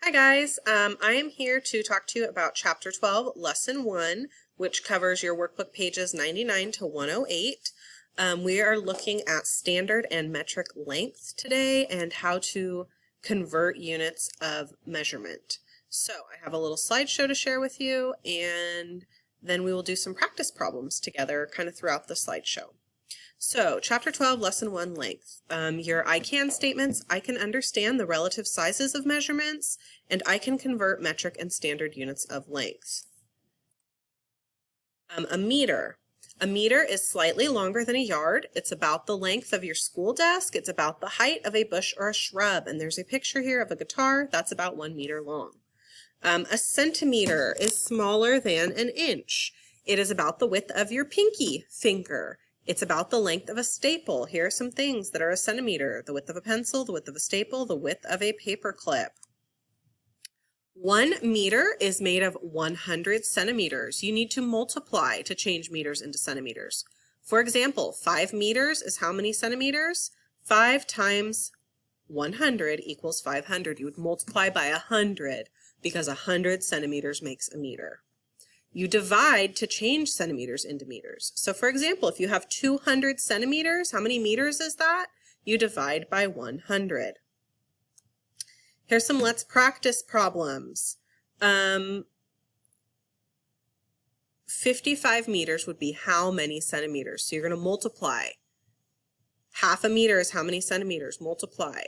Hi guys, I am here to talk to you about Chapter 12, Lesson 1, which covers your workbook pages 99 to 108. We are looking at standard and metric length today and how to convert units of measurement. So I have a little slideshow to share with you, and then we will do some practice problems together kind of throughout the slideshow. So, Chapter 12, Lesson 1, Length. Your I can statements: I can understand the relative sizes of measurements, and I can convert metric and standard units of length. A meter. A meter is slightly longer than a yard. It's about the length of your school desk. It's about the height of a bush or a shrub. And there's a picture here of a guitar that's about 1 meter long. A centimeter is smaller than an inch. It is about the width of your pinky finger. It's about the length of a staple. Here are some things that are a centimeter: the width of a pencil, the width of a staple, the width of a paper clip. 1 meter is made of 100 centimeters. You need to multiply to change meters into centimeters. For example, 5 meters is how many centimeters? 5 times 100 equals 500. You would multiply by 100 because 100 centimeters makes a meter. You divide to change centimeters into meters. So for example, if you have 200 centimeters, how many meters is that? You divide by 100. Here's some let's practice problems. 55 meters would be how many centimeters? So you're going to multiply. Half a meter is how many centimeters? Multiply.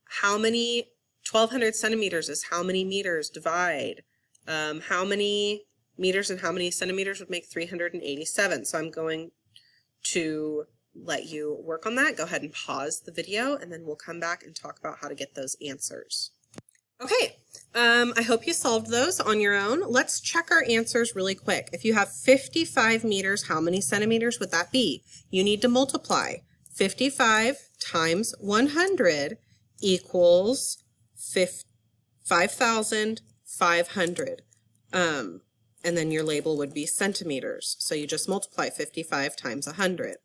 How many? 1200 centimeters is how many meters? Divide. How many meters and how many centimeters would make 387? So I'm going to let you work on that. Go ahead and pause the video, and then we'll come back and talk about how to get those answers. Okay, I hope you solved those on your own. Let's check our answers really quick. If you have 55 meters, how many centimeters would that be? You need to multiply. 55 times 100 equals 5,500. And then your label would be centimeters. So you just multiply 55 times 100.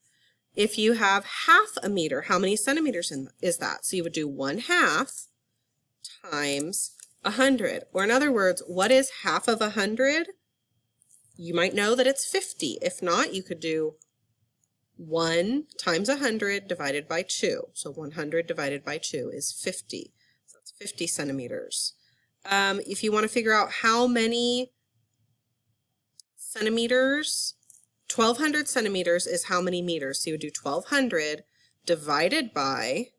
If you have half a meter, how many centimeters is that? So you would do 1/2 times 100. Or in other words, what is half of 100? You might know that it's 50. If not, you could do 1 times 100 divided by 2. So 100 divided by 2 is 50. So that's 50 centimeters. If you want to figure out how many centimeters, 1200 centimeters is how many meters? So you would do 1200 divided by,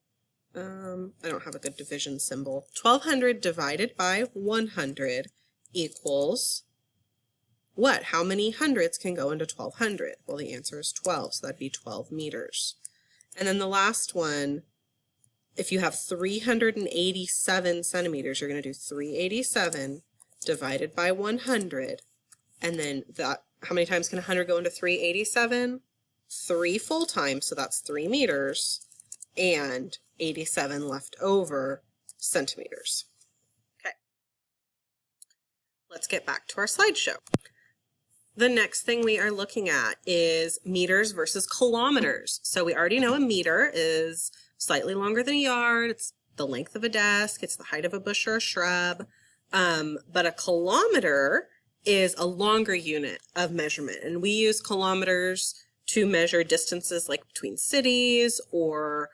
I don't have a good division symbol. 1200 divided by 100 equals what? How many hundreds can go into 1200? Well, the answer is 12, so that'd be 12 meters. And then the last one, if you have 387 centimeters, you're going to do 387 divided by 100. And then that, how many times can 100 go into 387? 3 full times, so that's 3 meters, and 87 left over centimeters. Okay, let's get back to our slideshow. The next thing we are looking at is meters versus kilometers. So we already know a meter is slightly longer than a yard. It's the length of a desk. It's the height of a bush or a shrub. But a kilometer is a longer unit of measurement, and we use kilometers to measure distances like between cities or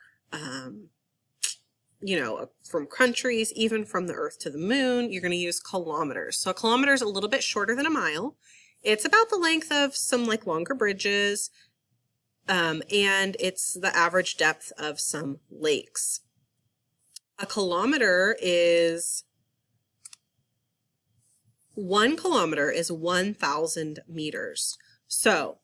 from countries, even from the earth to the moon. You're going to use kilometers. So a kilometer is a little bit shorter than a mile. It's about the length of some like longer bridges, and it's the average depth of some lakes. A kilometer is 1 kilometer is 1,000 meters. So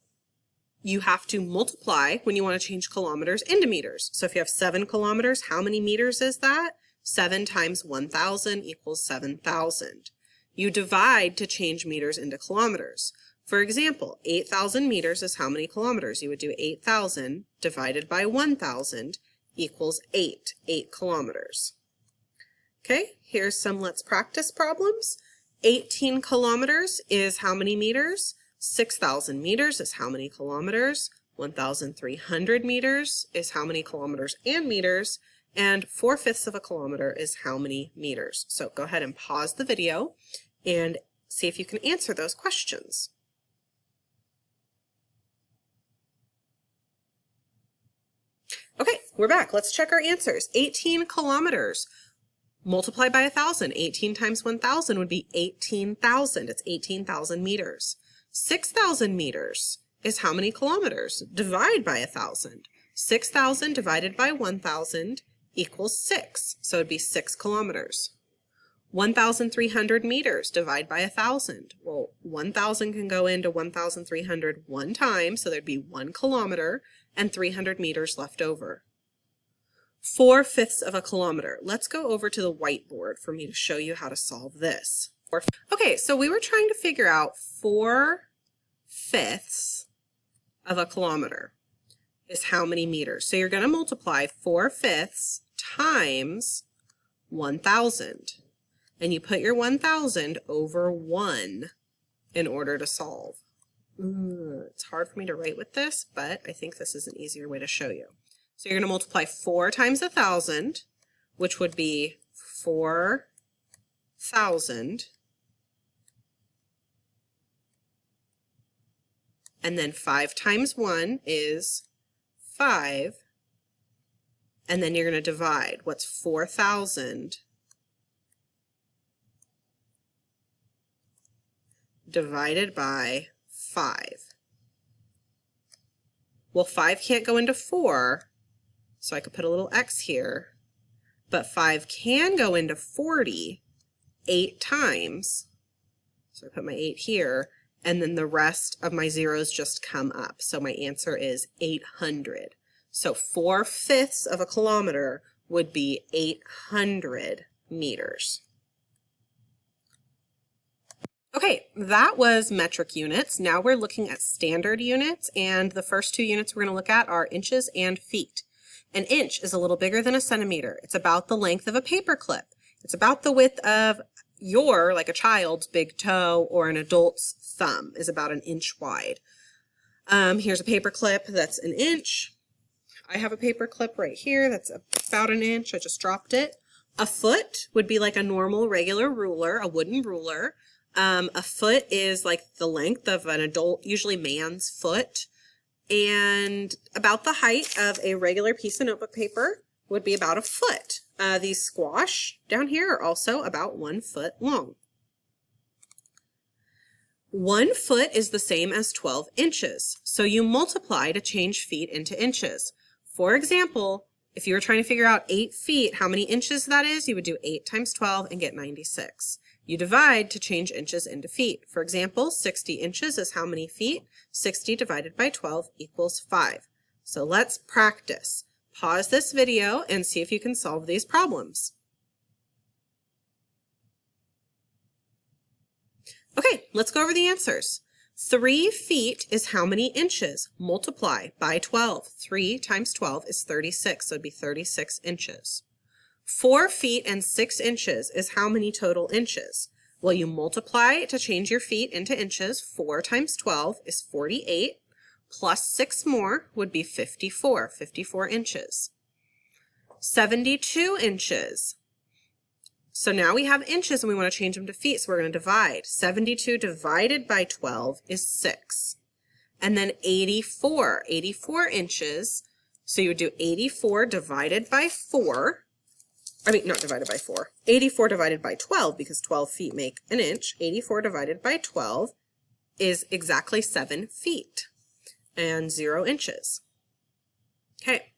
you have to multiply when you want to change kilometers into meters. So if you have 7 kilometers, how many meters is that? 7 times 1,000 equals 7,000. You divide to change meters into kilometers. For example, 8,000 meters is how many kilometers? You would do 8,000 divided by 1,000 equals 8 kilometers. Okay, here's some let's practice problems. 18 kilometers is how many meters? 6,000 meters is how many kilometers? 1,300 meters is how many kilometers and meters? And 4/5 of a kilometer is how many meters? So go ahead and pause the video and see if you can answer those questions. Okay, we're back. Let's check our answers. 18 kilometers. Multiply by 1,000. 18 times 1,000 would be 18,000. It's 18,000 meters. 6,000 meters is how many kilometers? Divide by 1,000. 6,000 divided by 1,000 equals 6. So it'd be 6 kilometers. 1,300 meters, divide by 1,000. Well, 1,000 can go into 1,300 one time, so there'd be 1 kilometer and 300 meters left over. 4/5 of a kilometer. Let's go over to the whiteboard for me to show you how to solve this. Okay, so we were trying to figure out 4/5 of a kilometer is how many meters. So you're going to multiply 4/5 times 1,000. And you put your 1,000 over 1 in order to solve. It's hard for me to write with this, but I think this is an easier way to show you. So you're going to multiply 4 times 1,000, which would be 4,000. And then 5 times 1 is 5. And then you're going to divide. What's 4,000 divided by 5? Well, 5 can't go into 4, so I could put a little X here, but 5 can go into 40 8 times, so I put my 8 here, and then the rest of my zeros just come up, so my answer is 800. So 4/5 of a kilometer would be 800 meters. Okay, that was metric units. Now we're looking at standard units, and the first 2 units we're going to look at are inches and feet. An inch is a little bigger than a centimeter. It's about the length of a paper clip. It's about the width of like a child's big toe, or an adult's thumb is about an inch wide. Here's a paper clip that's an inch. I have a paper clip right here that's about an inch. I just dropped it. A foot would be like a normal regular ruler, a wooden ruler. A foot is like the length of an adult, usually man's foot, and about the height of a regular piece of notebook paper would be about a foot. These squash down here are also about 1 foot long. 1 foot is the same as 12 inches, so you multiply to change feet into inches. For example, if you were trying to figure out 8 feet, how many inches that is, you would do 8 times 12 and get 96. You divide to change inches into feet. For example, 60 inches is how many feet? 60 divided by 12 equals 5. So let's practice. Pause this video and see if you can solve these problems. Okay, let's go over the answers. 3 feet is how many inches? Multiply by 12. 3 times 12 is 36, so it'd be 36 inches. 4 feet and 6 inches is how many total inches? Well, you multiply to change your feet into inches. 4 times 12 is 48, plus 6 more would be 54, 54 inches. 72 inches. So now we have inches and we want to change them to feet, so we're going to divide. 72 divided by 12 is 6. And then 84, 84 inches. So you would do 84 divided by 4. Not divided by 4. 84 divided by 12, because 12 feet make an inch. 84 divided by 12 is exactly 7 feet and 0 inches. Okay.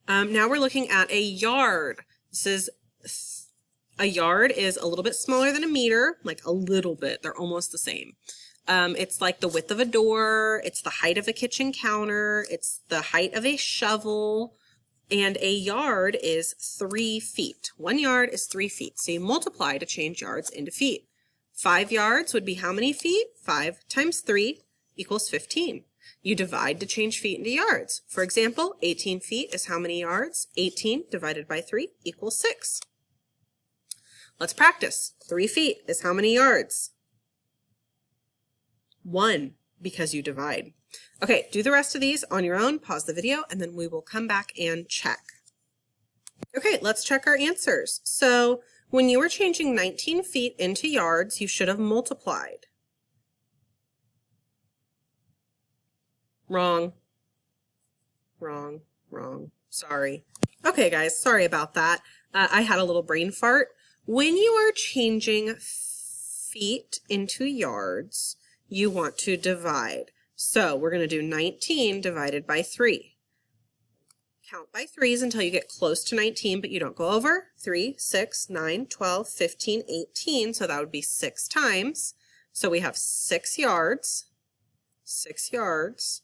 Now we're looking at a yard. A yard is a little bit smaller than a meter, like a little bit. They're almost the same. It's like the width of a door. It's the height of a kitchen counter. It's the height of a shovel. And a yard is 3 feet. 1 yard is 3 feet. So you multiply to change yards into feet. 5 yards would be how many feet? 5 times 3 equals 15. You divide to change feet into yards. For example, 18 feet is how many yards? 18 divided by 3 equals 6. Let's practice. 3 feet is how many yards? 1, because you divide. Okay, do the rest of these on your own, pause the video, and then we will come back and check. Okay, let's check our answers. So when you were changing 19 feet into yards, you should have multiplied. Wrong. Wrong. Wrong. Sorry. Okay, guys, sorry about that. I had a little brain fart. When you are changing feet into yards, you want to divide. So we're going to do 19 divided by 3. Count by threes until you get close to 19, but you don't go over. 3, 6, 9, 12, 15, 18. So that would be 6 times. So we have 6 yards. 6 yards.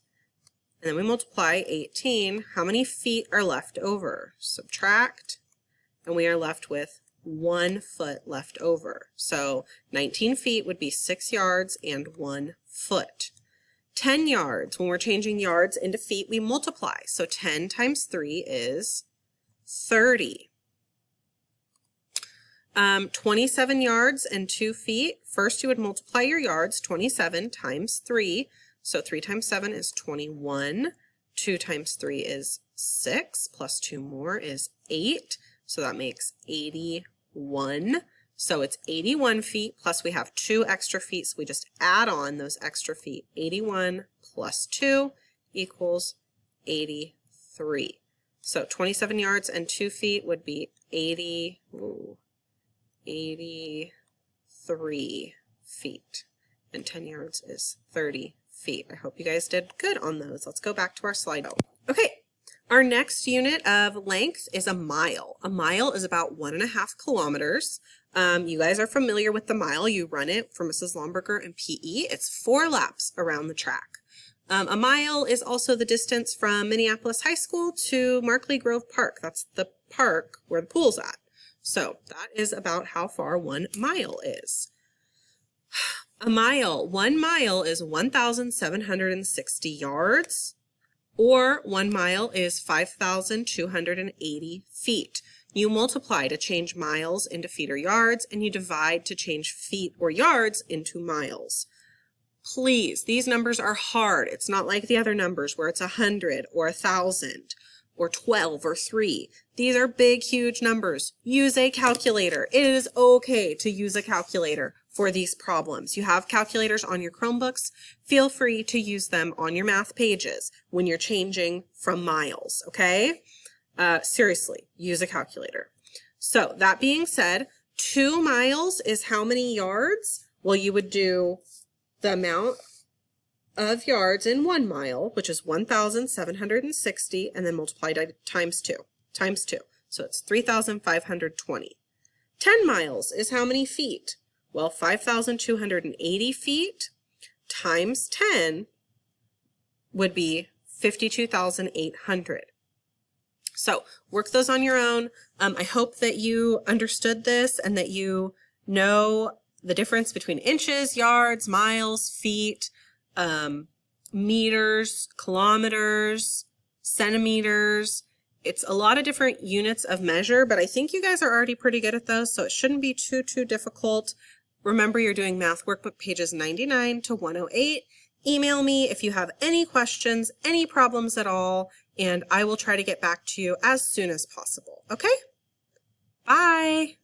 And then we multiply 18. How many feet are left over? Subtract. And we are left with 1 foot left over. So 19 feet would be 6 yards and 1 foot. 10 yards. When we're changing yards into feet, we multiply. So 10 times 3 is 30. 27 yards and 2 feet. First, you would multiply your yards. 27 times 3. So 3 times 7 is 21. 2 times 3 is 6. Plus 2 more is 8. So that makes 81. So it's 81 feet, plus we have 2 extra feet, so we just add on those extra feet. 81 plus 2 equals 83. So 27 yards and 2 feet would be 83 feet. And 10 yards is 30 feet. I hope you guys did good on those. Let's go back to our slide. Okay. Our next unit of length is a mile. A mile is about 1.5 kilometers. You guys are familiar with the mile. You run it for Mrs. Lomberger in PE. It's 4 laps around the track. A mile is also the distance from Minneapolis High School to Markley Grove Park. That's the park where the pool's at. So that is about how far 1 mile is. A mile. 1 mile is 1,760 yards. Or 1 mile is 5,280 feet. You multiply to change miles into feet or yards, and you divide to change feet or yards into miles. Please, these numbers are hard. It's not like the other numbers where it's 100 or 1,000 or 12 or 3. These are big, huge numbers. Use a calculator. It is okay to use a calculator for these problems. You have calculators on your Chromebooks. Feel free to use them on your math pages when you're changing from miles, okay? Seriously, use a calculator. So that being said, 2 miles is how many yards? Well, you would do the amount of yards in 1 mile, which is 1,760, and then multiply times 2. So it's 3,520. 10 miles is how many feet? Well, 5,280 feet times 10 would be 52,800. So work those on your own. I hope that you understood this and that you know the difference between inches, yards, miles, feet, meters, kilometers, centimeters. It's a lot of different units of measure, but I think you guys are already pretty good at those, so it shouldn't be too difficult. Remember, you're doing math workbook pages 99 to 108. Email me if you have any questions, any problems at all, and I will try to get back to you as soon as possible. Okay? Bye!